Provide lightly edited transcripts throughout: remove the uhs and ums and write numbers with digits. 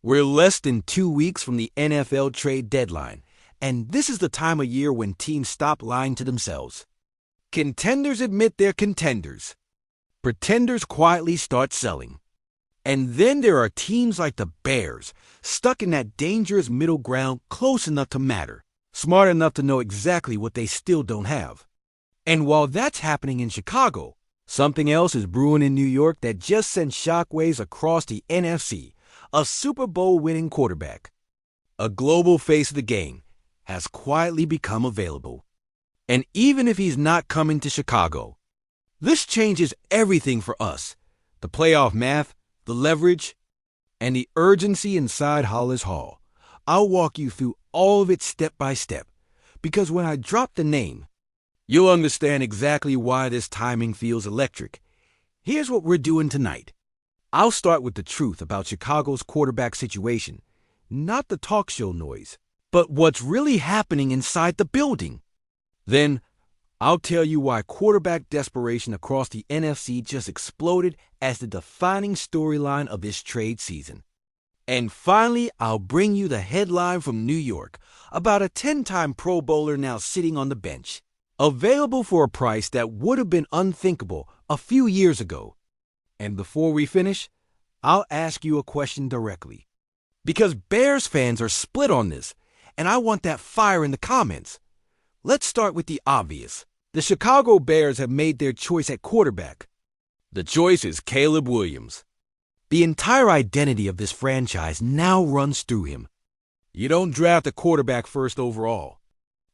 We're less than 2 weeks from the NFL trade deadline, and this is the time of year when teams stop lying to themselves. Contenders admit they're contenders. Pretenders quietly start selling. And then there are teams like the Bears, stuck in that dangerous middle ground, close enough to matter, smart enough to know exactly what they still don't have. And while that's happening in Chicago, something else is brewing in New York that just sent shockwaves across the NFC. A Super Bowl winning quarterback, a global face of the game, has quietly become available. And even if he's not coming to Chicago, this changes everything for us. The playoff math, the leverage, and the urgency inside Halas Hall. I'll walk you through all of it step by step, because when I drop the name, you'll understand exactly why this timing feels electric. Here's what we're doing tonight. I'll start with the truth about Chicago's quarterback situation, not the talk show noise, but what's really happening inside the building. Then, I'll tell you why quarterback desperation across the NFC just exploded as the defining storyline of this trade season. And finally, I'll bring you the headline from New York about a 10-time Pro Bowler now sitting on the bench, available for a price that would have been unthinkable a few years ago. And before we finish, I'll ask you a question directly. Because Bears fans are split on this, and I want that fire in the comments. Let's start with the obvious. The Chicago Bears have made their choice at quarterback. The choice is Caleb Williams. The entire identity of this franchise now runs through him. You don't draft a quarterback first overall.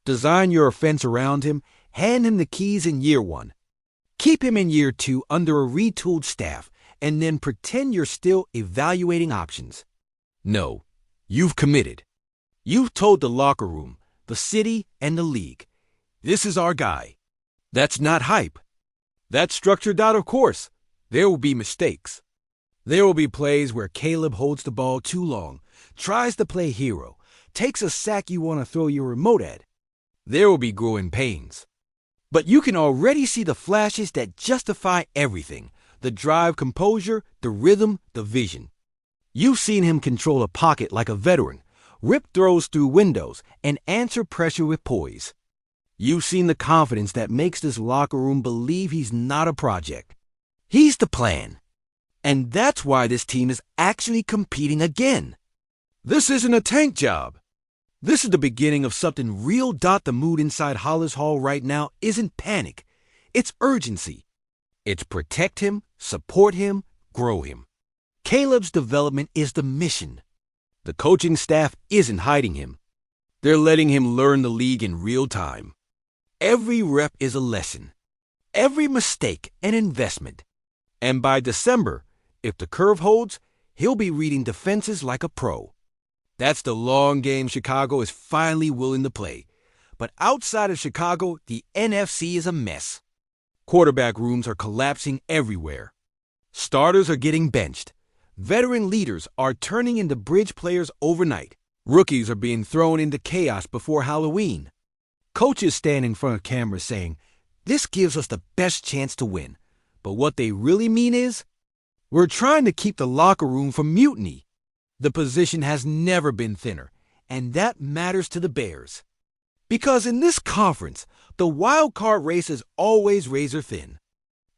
Design your offense around him, hand him the keys in year one. Keep him in year two under a retooled staff, and then pretend you're still evaluating options. No, you've committed. You've told the locker room, the city, and the league, this is our guy. That's not hype. That's structured out, of course. There will be mistakes. There will be plays where Caleb holds the ball too long, tries to play hero, takes a sack you want to throw your remote at. There will be growing pains. But you can already see the flashes that justify everything. The drive, composure, the rhythm, the vision. You've seen him control a pocket like a veteran, rip throws through windows, and answer pressure with poise. You've seen the confidence that makes this locker room believe he's not a project. He's the plan. And that's why this team is actually competing again. This isn't a tank job. This is the beginning of something real. The mood inside Halas Hall right now isn't panic. It's urgency. It's protect him, support him, grow him. Caleb's development is the mission. The coaching staff isn't hiding him. They're letting him learn the league in real time. Every rep is a lesson. Every mistake an investment. And by December, if the curve holds, he'll be reading defenses like a pro. That's the long game Chicago is finally willing to play. But outside of Chicago, the NFC is a mess. Quarterback rooms are collapsing everywhere. Starters are getting benched. Veteran leaders are turning into bridge players overnight. Rookies are being thrown into chaos before Halloween. Coaches stand in front of cameras saying, this gives us the best chance to win. But what they really mean is, we're trying to keep the locker room from mutiny. The position has never been thinner, and that matters to the Bears. Because in this conference, the wild card race is always razor thin.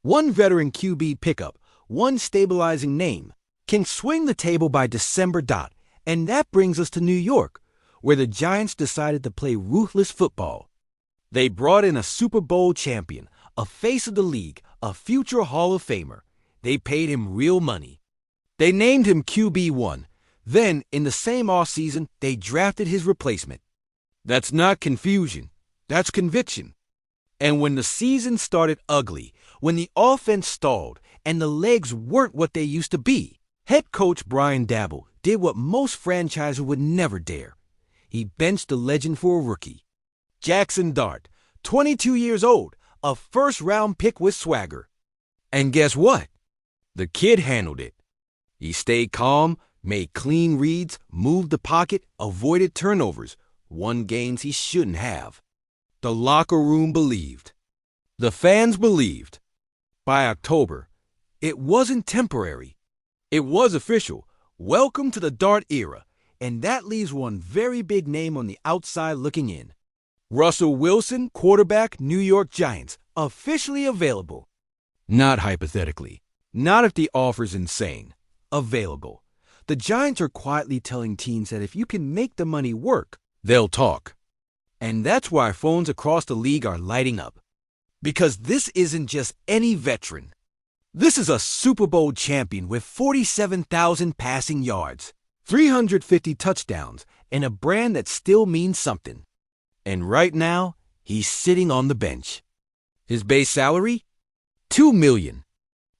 One veteran QB pickup, one stabilizing name, can swing the table by December. And that brings us to New York, where the Giants decided to play ruthless football. They brought in a Super Bowl champion, a face of the league, a future Hall of Famer. They paid him real money. They named him QB1. Then, in the same offseason, they drafted his replacement. That's not confusion. That's conviction. And when the season started ugly, when the offense stalled, and the legs weren't what they used to be, head coach Brian Daboll did what most franchises would never dare. He benched the legend for a rookie. Jackson Dart, 22 years old, a first-round pick with swagger. And guess what? The kid handled it. He stayed calm, made clean reads, moved the pocket, avoided turnovers, won games he shouldn't have. The locker room believed. The fans believed. By October, it wasn't temporary. It was official. Welcome to the Dart era, and that leaves one very big name on the outside looking in. Russell Wilson, quarterback, New York Giants, officially available. Not hypothetically. Not if the offer's insane. Available. The Giants are quietly telling teams that if you can make the money work, they'll talk. And that's why phones across the league are lighting up. Because this isn't just any veteran. This is a Super Bowl champion with 47,000 passing yards, 350 touchdowns, and a brand that still means something. And right now, he's sitting on the bench. His base salary? $2 million.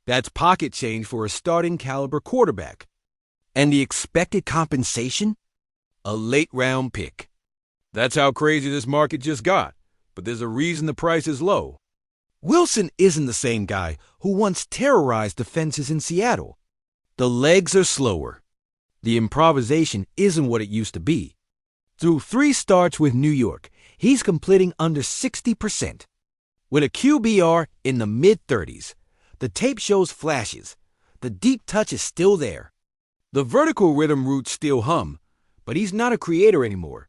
That's pocket change for a starting caliber quarterback. And the expected compensation? A late-round pick. That's how crazy this market just got, but there's a reason the price is low. Wilson isn't the same guy who once terrorized defenses in Seattle. The legs are slower. The improvisation isn't what it used to be. Through 3 starts with New York, he's completing under 60%. With a QBR in the mid-30s, the tape shows flashes. The deep touch is still there. The vertical rhythm roots still hum, but he's not a creator anymore.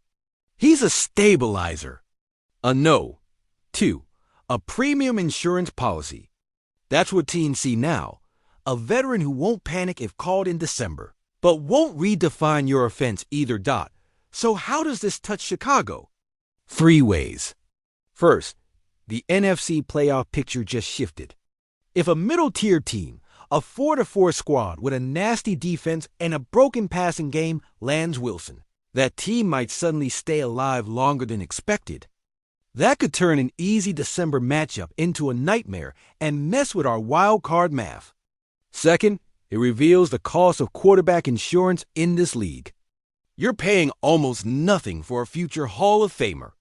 He's a stabilizer. A no. 2. A premium insurance policy. That's what teams see now. A veteran who won't panic if called in December, but won't redefine your offense either. So how does this touch Chicago? 3 ways. First, the NFC playoff picture just shifted. If a middle-tier team, a 4-4 squad with a nasty defense and a broken passing game lands Wilson, that team might suddenly stay alive longer than expected. That could turn an easy December matchup into a nightmare and mess with our wild card math. Second, it reveals the cost of quarterback insurance in this league. You're paying almost nothing for a future Hall of Famer.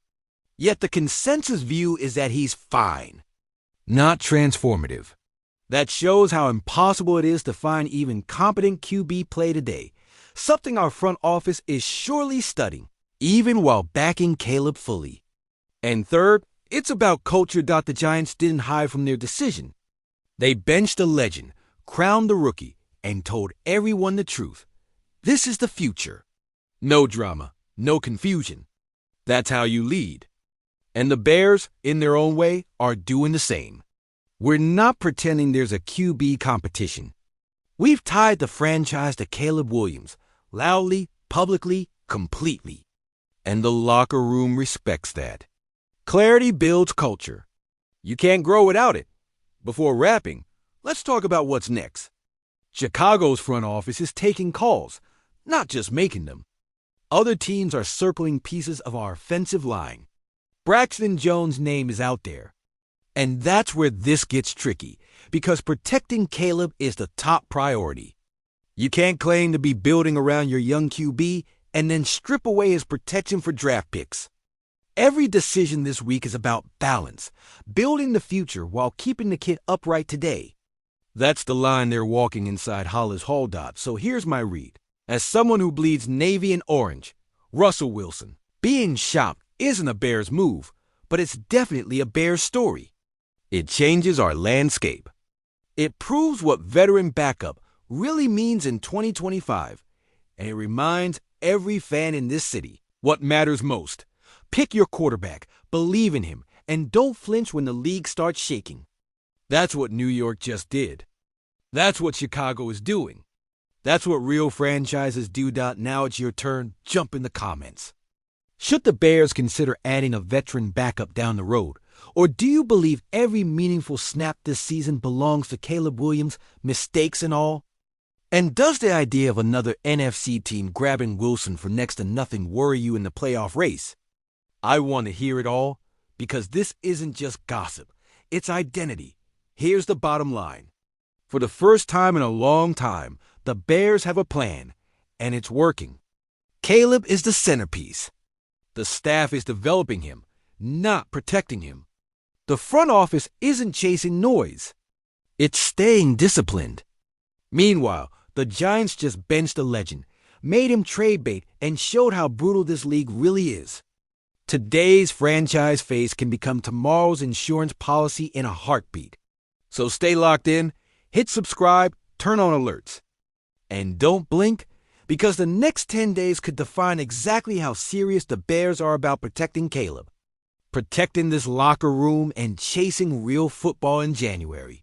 Yet the consensus view is that he's fine, not transformative. That shows how impossible it is to find even competent QB play today, something our front office is surely studying, even while backing Caleb fully. And third, it's about culture. The Giants didn't hide from their decision. They benched a legend, crowned the rookie, and told everyone the truth. This is the future. No drama, no confusion. That's how you lead. And the Bears, in their own way, are doing the same. We're not pretending there's a QB competition. We've tied the franchise to Caleb Williams, loudly, publicly, completely. And the locker room respects that. Clarity builds culture. You can't grow without it. Before wrapping, let's talk about what's next. Chicago's front office is taking calls, not just making them. Other teams are circling pieces of our offensive line. Braxton Jones' name is out there. And that's where this gets tricky, because protecting Caleb is the top priority. You can't claim to be building around your young QB and then strip away his protection for draft picks. Every decision this week is about balance, building the future while keeping the kid upright today. That's the line they're walking inside Hollis Hall. So here's my read. As someone who bleeds navy and orange, Russell Wilson, being shopped isn't a Bears move, but it's definitely a Bears story. It changes our landscape. It proves what veteran backup really means in 2025, and it reminds every fan in this city what matters most. Pick your quarterback, believe in him, and don't flinch when the league starts shaking. That's what New York just did. That's what Chicago is doing. That's what real franchises do. Now it's your turn. Jump in the comments. Should the Bears consider adding a veteran backup down the road? Or do you believe every meaningful snap this season belongs to Caleb Williams, mistakes and all? And does the idea of another NFC team grabbing Wilson for next to nothing worry you in the playoff race? I want to hear it all, because this isn't just gossip. It's identity. Here's the bottom line. For the first time in a long time, the Bears have a plan, and it's working. Caleb is the centerpiece. The staff is developing him, not protecting him. The front office isn't chasing noise. It's staying disciplined. Meanwhile, the Giants just benched a legend, made him trade bait, and showed how brutal this league really is. Today's franchise face can become tomorrow's insurance policy in a heartbeat. So stay locked in, hit subscribe, turn on alerts. And don't blink, because the next 10 days could define exactly how serious the Bears are about protecting Caleb, protecting this locker room, and chasing real football in January.